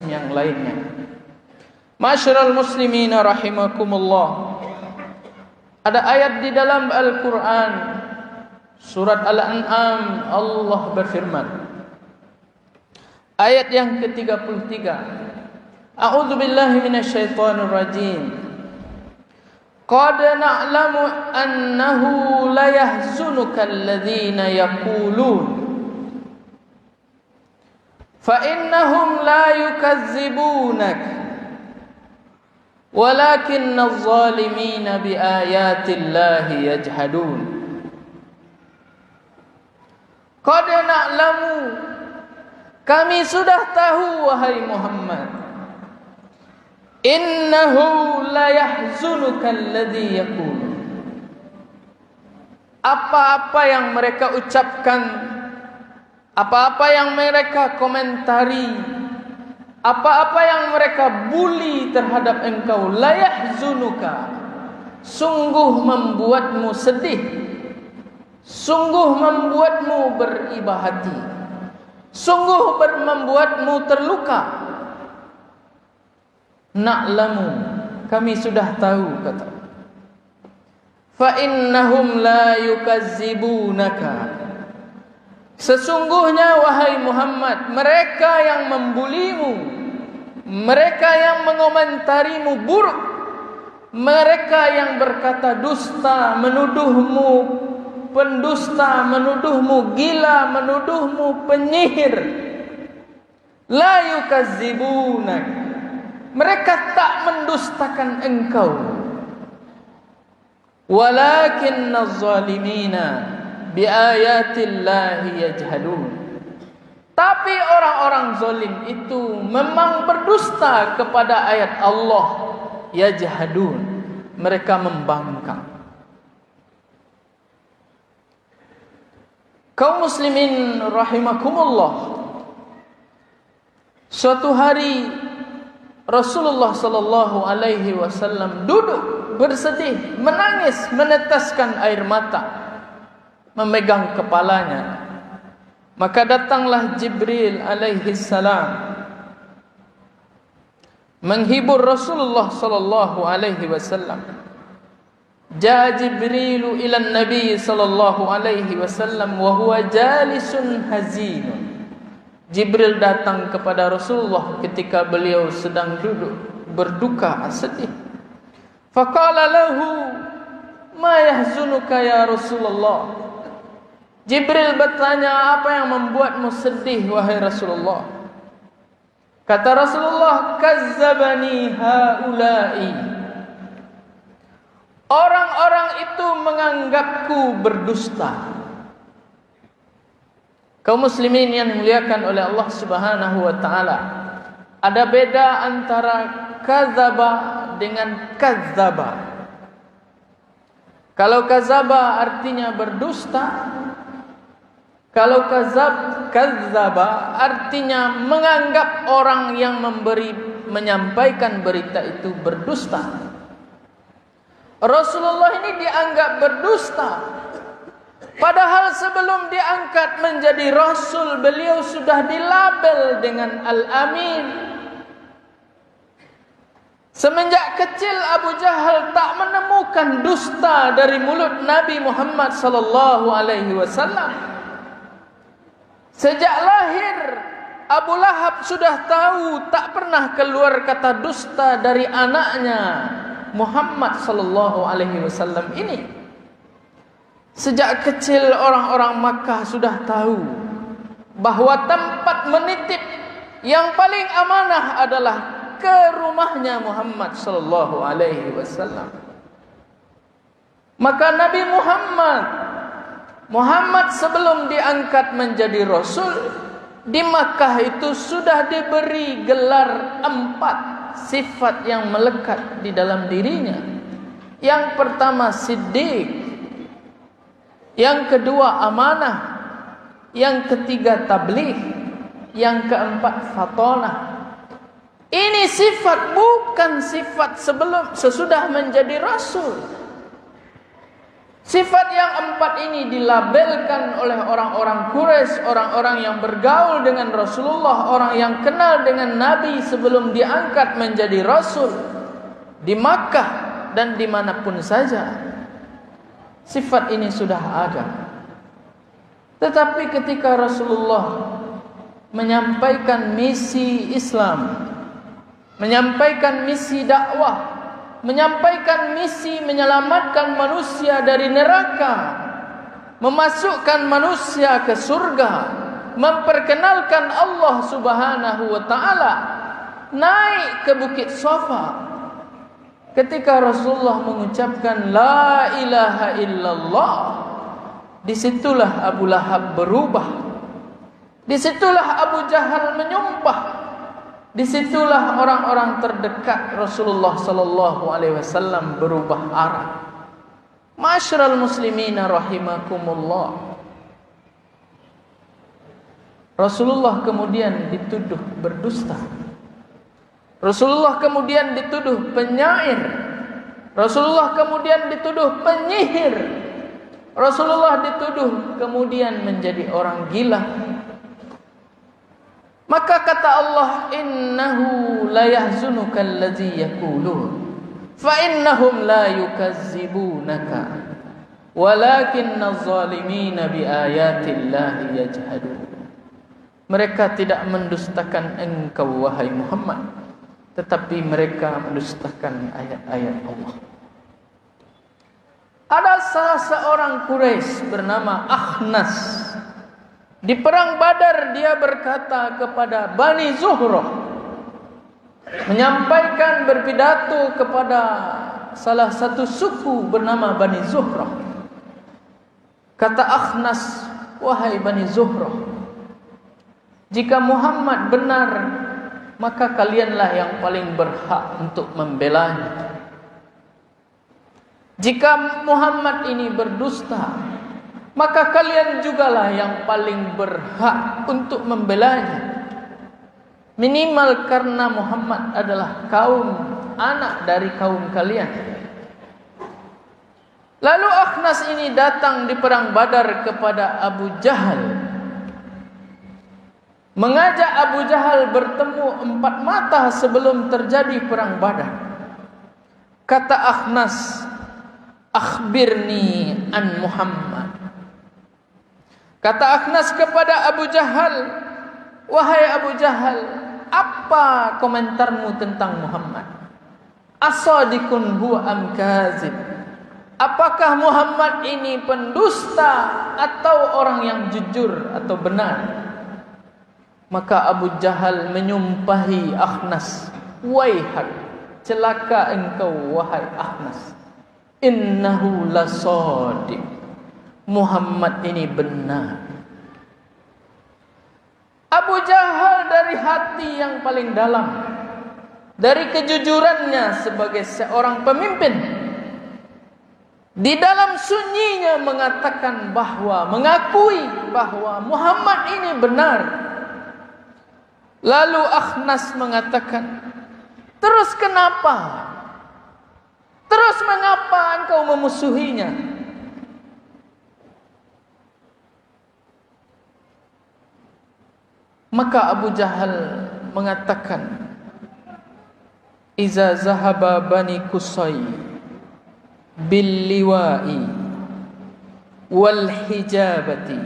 yang lainnya. Ma'asyiral muslimin rahimakumullah. Ada ayat di dalam Al-Quran, surat Al-An'am, Allah berfirman, ayat yang ke-33, A'udzu billahi minasyaitonir rajim. Qad na'lamu annahu la yahzunuka alladhina yaqulun fa innahum la yukazzibunak walakinna adh-dhalimina biayatillahi yajhadun. Qad na'lamu, kami sudah tahu wahai Muhammad, innahu la yahzunuka alladhi yaqul, apa-apa yang mereka ucapkan, apa-apa yang mereka komentari, apa-apa yang mereka bully terhadap engkau, la yahzunuka, sungguh membuatmu sedih, sungguh membuatmu beribah hati, sungguh membuatmu terluka. Na'lamu, kami sudah tahu, kata. Fa innahum la yukazzibunaka, sesungguhnya wahai Muhammad, mereka yang membulimu, mereka yang mengomentarimu buruk, mereka yang berkata dusta, menuduhmu pendusta, menuduhmu gila, menuduhmu penyihir, la yukazzibunak, mereka tak mendustakan engkau. Walakinna adh-dhalimina biayatillahi yajhadun, tapi orang-orang zalim itu memang berdusta kepada ayat Allah. Yajhadun, mereka membangkang. Kaum muslimin rahimakumullah, suatu hari Rasulullah sallallahu alaihi wasallam duduk bersedih, menangis, meneteskan air mata, memegang kepalanya. Maka datanglah Jibril alaihi salam menghibur Rasulullah sallallahu alaihi wasallam. Jaa Jibrilu ila Nabi sallallahu alaihi wasallam wa huwa jalisun hazin. Jibril datang kepada Rasulullah ketika beliau sedang duduk berduka, sedih. Faqala lahu ma yahzunuka ya Rasulullah. Jibril bertanya, apa yang membuatmu sedih wahai Rasulullah? Kata Rasulullah, kazzabani haula'i, orang-orang itu menganggapku berdusta. Kaum muslimin yang dimuliakan oleh Allah Subhanahu wa taala, ada beda antara kadzaba dengan kazzaba. Kalau kadzaba artinya berdusta, kalau kazzaba artinya menganggap orang yang menyampaikan berita itu berdusta. Rasulullah ini dianggap berdusta, padahal sebelum diangkat menjadi Rasul, beliau sudah dilabel dengan Al-Amin. Semenjak kecil Abu Jahal tak menemukan dusta dari mulut Nabi Muhammad sallallahu alaihi wasallam. Sejak lahir Abu Lahab sudah tahu tak pernah keluar kata dusta dari anaknya Muhammad sallallahu alaihi wasallam ini. Sejak kecil orang-orang Makkah sudah tahu bahwa tempat menitip yang paling amanah adalah ke rumahnya Muhammad sallallahu alaihi wasallam. Maka Nabi Muhammad sebelum diangkat menjadi Rasul, di Makkah itu sudah diberi gelar 4 sifat yang melekat di dalam dirinya. Yang pertama Siddiq, yang kedua amanah, yang ketiga tabligh, yang keempat fatonah. Ini sifat, bukan sifat sesudah menjadi Rasul. Sifat yang empat ini dilabelkan oleh orang-orang Quraisy, orang-orang yang bergaul dengan Rasulullah, orang yang kenal dengan Nabi sebelum diangkat menjadi Rasul di Makkah dan dimanapun saja. Sifat ini sudah ada. Tetapi ketika Rasulullah menyampaikan misi Islam, menyampaikan misi dakwah, menyampaikan misi menyelamatkan manusia dari neraka, memasukkan manusia ke surga, memperkenalkan Allah Subhanahu wa taala, naik ke Bukit Safa. Ketika Rasulullah mengucapkan la ilaha illallah, disitulah Abu Lahab berubah. Disitulah Abu Jahal menyumpah. Disitulah orang-orang terdekat Rasulullah sallallahu alaihi wasallam berubah arah. Ma'asyiral muslimina rahimakumullah. Rasulullah kemudian dituduh berdusta. Rasulullah kemudian dituduh penyair. Rasulullah kemudian dituduh penyihir. Rasulullah dituduh kemudian menjadi orang gila. Maka kata Allah, innahu la yahzunuka allazi yaqulun fa innahum la yukazzibunaka walakinna adh-dhalimina biayatillahi yajhadun. Mereka tidak mendustakan engkau wahai Muhammad, tetapi mereka mendustakan ayat-ayat Allah. Ada salah seorang Quraisy bernama Akhnas. Di perang Badar dia berkata kepada Bani Zuhrah, menyampaikan berpidato kepada salah satu suku bernama Bani Zuhrah. Kata Akhnas, wahai Bani Zuhrah, jika Muhammad benar, maka kalianlah yang paling berhak untuk membelanya. Jika Muhammad ini berdusta, maka kalian jugalah yang paling berhak untuk membelanya. Minimal karena Muhammad adalah anak dari kaum kalian. Lalu Akhnas ini datang di perang Badar kepada Abu Jahal, mengajak Abu Jahal bertemu 4 mata sebelum terjadi perang Badar. Kata Akhnas, akhbirni an Muhammad. Kata Akhnas kepada Abu Jahal, wahai Abu Jahal, apa komentarmu tentang Muhammad? Asadikun huwa am kazib? Apakah Muhammad ini pendusta atau orang yang jujur atau benar? Maka Abu Jahal menyumpahi Akhnas, waihak, celaka engkau wahai Akhnas, innahu lasadiq. Muhammad ini benar. Abu Jahal dari hati yang paling dalam, dari kejujurannya sebagai seorang pemimpin, di dalam sunyinya mengatakan mengakui bahwa Muhammad ini benar. Lalu Akhnas mengatakan, terus kenapa? Terus mengapa engkau memusuhinya? Maka Abu Jahal mengatakan, iza zahaba bani Qusay bil liwa'i wal hijabati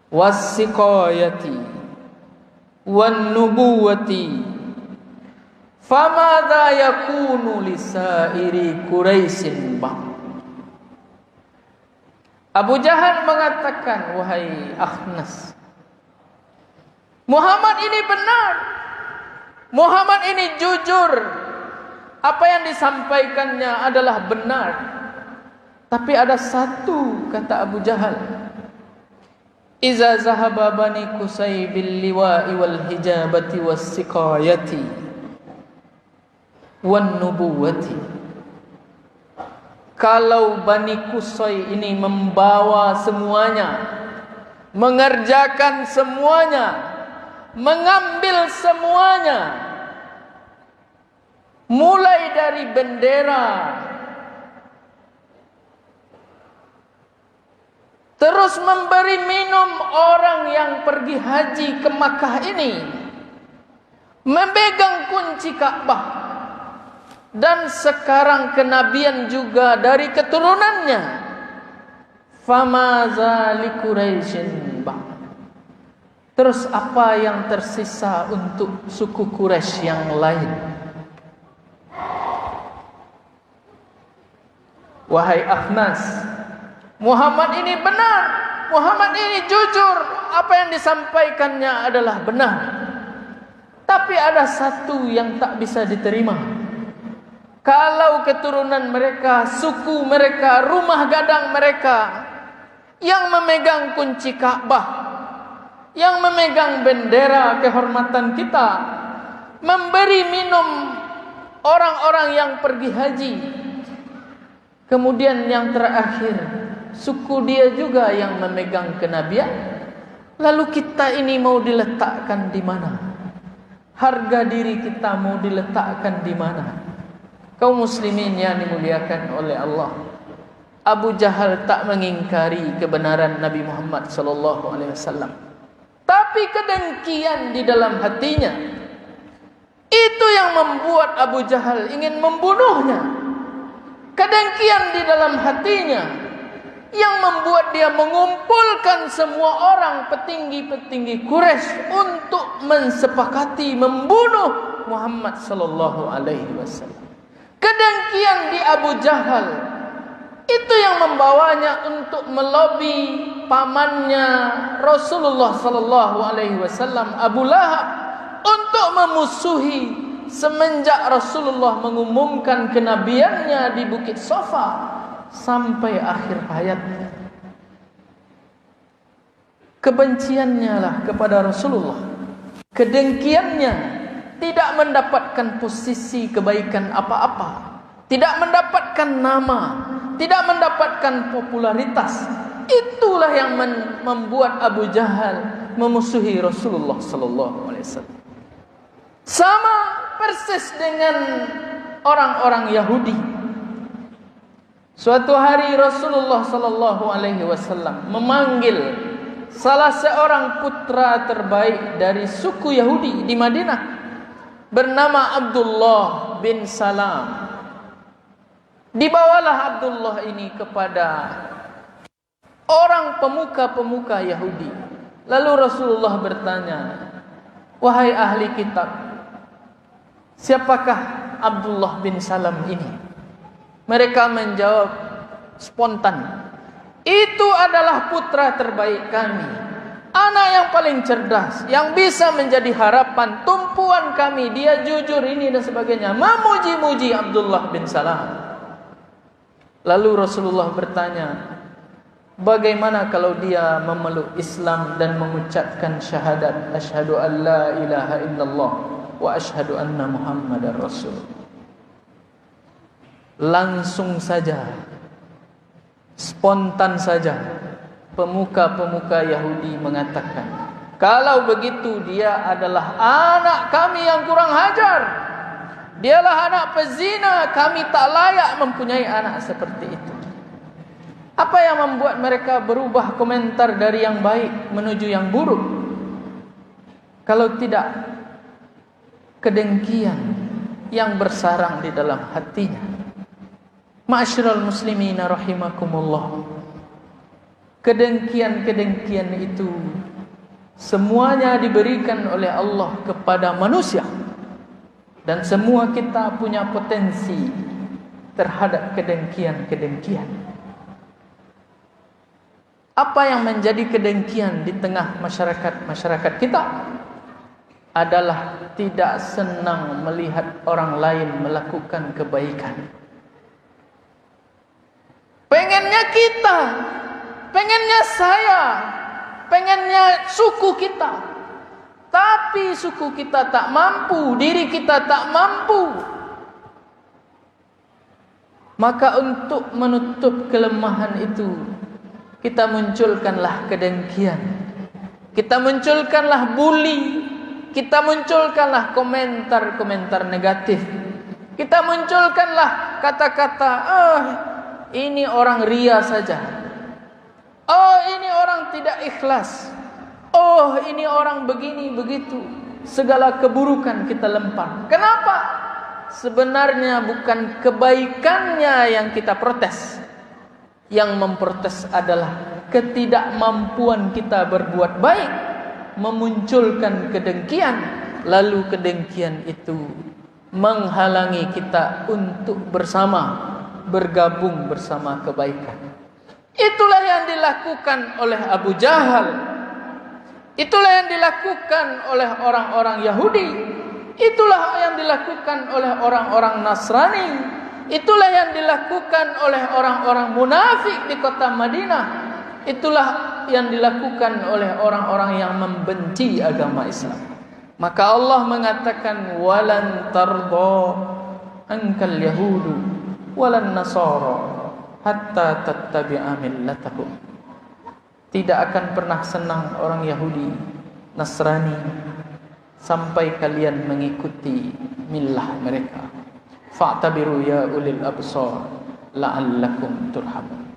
was siqayati wan nubuwati famadha yakunu lisairi Quraisyin ba'd. Abu Jahal mengatakan, wahai Akhnas, Muhammad ini benar, Muhammad ini jujur, apa yang disampaikannya adalah benar. Tapi ada satu, kata Abu Jahal, iza zahaba bani Qusay bil liwa'i wal hijabati was siqayati wan nubuwati. Kalau Bani Qusay ini membawa semuanya, mengerjakan semuanya, mengambil semuanya, mulai dari bendera, terus memberi minum orang yang pergi haji ke Makkah ini, memegang kunci Ka'bah, dan sekarang kenabian juga dari keturunannya. Famaza li Quraisyin ba'd. Terus apa yang tersisa untuk suku Quraisy yang lain? Wahai Akhnas, Muhammad ini benar, Muhammad ini jujur, apa yang disampaikannya adalah benar. Tapi ada satu yang tak bisa diterima. Kalau keturunan mereka, suku mereka, rumah gadang mereka yang memegang kunci Ka'bah, yang memegang bendera kehormatan kita, memberi minum orang-orang yang pergi haji, kemudian yang terakhir suku dia juga yang memegang kenabian, lalu kita ini mau diletakkan di mana? Harga diri kita mau diletakkan di mana? Kaum muslimin yang dimuliakan oleh Allah, Abu Jahal tak mengingkari kebenaran Nabi Muhammad SAW, tapi kedengkian di dalam hatinya itu yang membuat Abu Jahal ingin membunuhnya. Kedengkian di dalam hatinya yang membuat dia mengumpulkan semua orang petinggi-petinggi Quraisy untuk mensepakati membunuh Muhammad SAW. Kedengkian di Abu Jahal itu yang membawanya untuk melobi pamannya Rasulullah SAW, Abu Lahab, untuk memusuhi semenjak Rasulullah mengumumkan kenabiannya di Bukit Safa sampai akhir hayatnya. Kebenciannya lah kepada Rasulullah, kedengkiannya tidak mendapatkan posisi kebaikan apa-apa, tidak mendapatkan nama, tidak mendapatkan popularitas. Itulah yang membuat Abu Jahal memusuhi Rasulullah SAW. Sama persis dengan orang-orang Yahudi. Suatu hari Rasulullah SAW memanggil salah seorang putra terbaik dari suku Yahudi di Madinah, bernama Abdullah bin Salam. Dibawalah Abdullah ini kepada orang pemuka-pemuka Yahudi. Lalu Rasulullah bertanya, wahai ahli kitab, siapakah Abdullah bin Salam ini? Mereka menjawab spontan, itu adalah putra terbaik kami, anak yang paling cerdas, yang bisa menjadi harapan, tumpuan kami, dia jujur ini dan sebagainya. Memuji-muji Abdullah bin Salam. Lalu Rasulullah bertanya, bagaimana kalau dia memeluk Islam dan mengucapkan syahadat asyhadu an la ilaha illallah wa asyhadu anna Muhammadar Rasul? Langsung saja, spontan saja, pemuka-pemuka Yahudi mengatakan, kalau begitu dia adalah anak kami yang kurang hajar, dialah anak pezina, kami tak layak mempunyai anak seperti itu. Apa yang membuat mereka berubah komentar dari yang baik menuju yang buruk? Kalau tidak kedengkian yang bersarang di dalam hatinya. Ma'asyiral muslimina rahimakumullah. Kedengkian-kedengkian itu semuanya diberikan oleh Allah kepada manusia. Dan semua kita punya potensi terhadap kedengkian-kedengkian. Apa yang menjadi kedengkian di tengah masyarakat kita adalah tidak senang melihat orang lain melakukan kebaikan. Pengennya kita, pengennya saya, pengennya suku kita, tapi suku kita tak mampu, diri kita tak mampu. Maka untuk menutup kelemahan itu, kita munculkanlah kedengkian, kita munculkanlah bully, kita munculkanlah komentar-komentar negatif, kita munculkanlah kata-kata, ini orang ria saja, Oh, ini orang tidak ikhlas. Oh, ini orang begini begitu. Segala keburukan kita lempar. Kenapa? Sebenarnya bukan kebaikannya yang kita protes. Yang memprotes adalah ketidakmampuan kita berbuat baik, memunculkan kedengkian, lalu kedengkian itu menghalangi kita untuk bergabung bersama kebaikan. Itulah yang dilakukan oleh Abu Jahal. Itulah yang dilakukan oleh orang-orang Yahudi. Itulah yang dilakukan oleh orang-orang Nasrani. Itulah yang dilakukan oleh orang-orang munafik di kota Madinah. Itulah yang dilakukan oleh orang-orang yang membenci agama Islam. Maka Allah mengatakan walan tarda ankal yahudu walan nasara hatta tattabi'a millatahum. Tidak akan pernah senang orang Yahudi, Nasrani sampai kalian mengikuti millah mereka. Fa'tabiru ya ulil absar la'allakum turhamun.